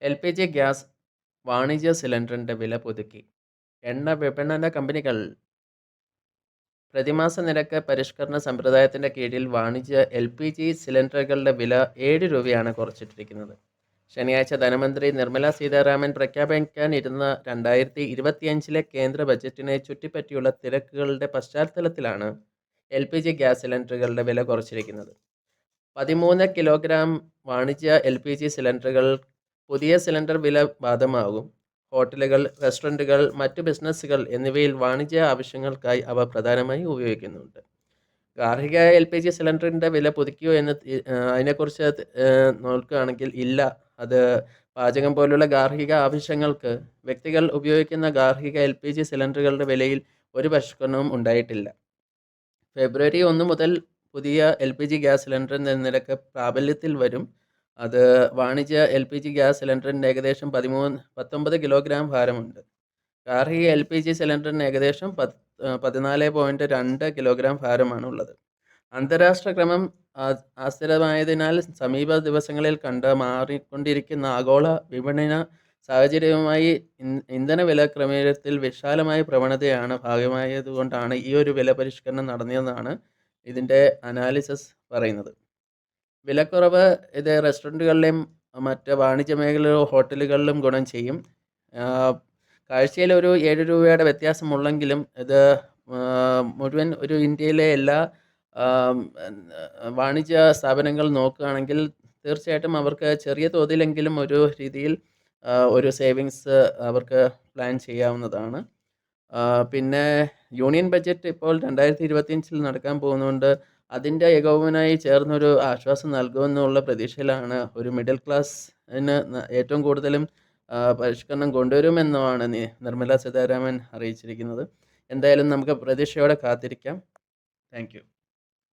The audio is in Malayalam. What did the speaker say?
LPG ഗ്യാസ് വാണിജ്യ സിലിണ്ടറിന്റെ വില പുതുക്കി. എണ്ണ വിപണന കമ്പനികൾ പ്രതിമാസ നിരക്ക് പരിഷ്കരണ സമ്പ്രദായത്തിന്റെ കീഴിൽ വാണിജ്യ LPG സിലിണ്ടറുകളുടെ വില 7 രൂപയാണ് കുറച്ചിട്ടിരിക്കുന്നത്. ശനിയാഴ്ച ധനമന്ത്രി നിർമ്മല സീതാരാമൻ പ്രഖ്യാപിക്കാനിരുന്ന 2025 കേന്ദ്ര ബജറ്റിനെ ചുറ്റിപ്പറ്റിയുള്ള തിരക്കുകളുടെ പശ്ചാത്തലത്തിലാണ് LPG ഗ്യാസ് സിലിണ്ടറുകളുടെ വില കുറച്ചിരിക്കുന്നത്. 13 കിലോഗ്രാം വാണിജ്യ LPG സിലിണ്ടറുകൾ പുതിയ സിലിണ്ടർ വില ബാധകമാകും. ഹോട്ടലുകൾ, റെസ്റ്റോറൻറ്റുകൾ, മറ്റ് ബിസിനസ്സുകൾ എന്നിവയിൽ വാണിജ്യ ആവശ്യങ്ങൾക്കായി അവ പ്രധാനമായും ഉപയോഗിക്കുന്നുണ്ട്. ഗാർഹിക LPG സിലിണ്ടറിൻ്റെ വില പുതുക്കിയോ എന്ന് അതിനെക്കുറിച്ച് നോക്കുകയാണെങ്കിൽ ഇല്ല. അത് പാചകം പോലുള്ള ഗാർഹിക ആവശ്യങ്ങൾക്ക് വ്യക്തികൾ ഉപയോഗിക്കുന്ന ഗാർഹിക LPG സിലിണ്ടറുകളുടെ വിലയിൽ ഒരു പരിഷ്കരണവും ഉണ്ടായിട്ടില്ല. ഫെബ്രുവരി 1 മുതൽ പുതിയ LPG ഗ്യാസ് സിലിണ്ടറിൻ്റെ നിരക്ക് പ്രാബല്യത്തിൽ വരും. അത് വാണിജ്യ LPG ഗ്യാസ് സിലിണ്ടറിന് ഏകദേശം 19 കിലോഗ്രാം ഭാരമുണ്ട്. ഗാർഹിക LPG സിലിണ്ടറിന് ഏകദേശം 14.2 കിലോഗ്രാം ഭാരമാണുള്ളത്. അന്താരാഷ്ട്ര ക്രമം അസ്ഥിരമായതിനാൽ സമീപ ദിവസങ്ങളിൽ മാറിക്കൊണ്ടിരിക്കുന്ന ആഗോള വിപണന സാഹചര്യവുമായി ഇന്ധന വില ക്രമീകരണത്തിൽ വിശാലമായ പ്രവണതയാണ് ഭാഗമായതുകൊണ്ടാണ് ഈ ഒരു വില പരിഷ്കരണം നടന്നതെന്നാണ് ഇതിൻ്റെ അനാലിസിസ് പറയുന്നത്. വിലക്കുറവ് ഇത് റെസ്റ്റോറൻറ്റുകളിലെയും മറ്റ് വാണിജ്യ മേഖലയിലും ഹോട്ടലുകളിലും ഗുണം ചെയ്യും. കാഴ്ചയിൽ ഒരു 7 രൂപയുടെ വ്യത്യാസമുള്ളെങ്കിലും ഇത് മുഴുവൻ ഒരു ഇന്ത്യയിലെ എല്ലാ വാണിജ്യ സ്ഥാപനങ്ങൾ നോക്കുകയാണെങ്കിൽ തീർച്ചയായിട്ടും അവർക്ക് ചെറിയ തോതിലെങ്കിലും ഒരു രീതിയിൽ ഒരു സേവിങ്സ് അവർക്ക് പ്ലാൻ ചെയ്യാവുന്നതാണ്. പിന്നെ യൂണിയൻ ബജറ്റ് ഇപ്പോൾ 2025 നടക്കാൻ പോകുന്നതുകൊണ്ട് അതിൻ്റെ ഏകോപനമായി ചേർന്നൊരു ആശ്വാസം നൽകുമെന്നുള്ള പ്രതീക്ഷയിലാണ്. ഒരു മിഡിൽ ക്ലാസ്സിന് ഏറ്റവും കൂടുതലും പരിഷ്കരണം കൊണ്ടുവരുമെന്നുമാണ് നിർമ്മല സീതാരാമൻ അറിയിച്ചിരിക്കുന്നത്. എന്തായാലും നമുക്ക് പ്രതീക്ഷയോടെ കാത്തിരിക്കാം. Thank you.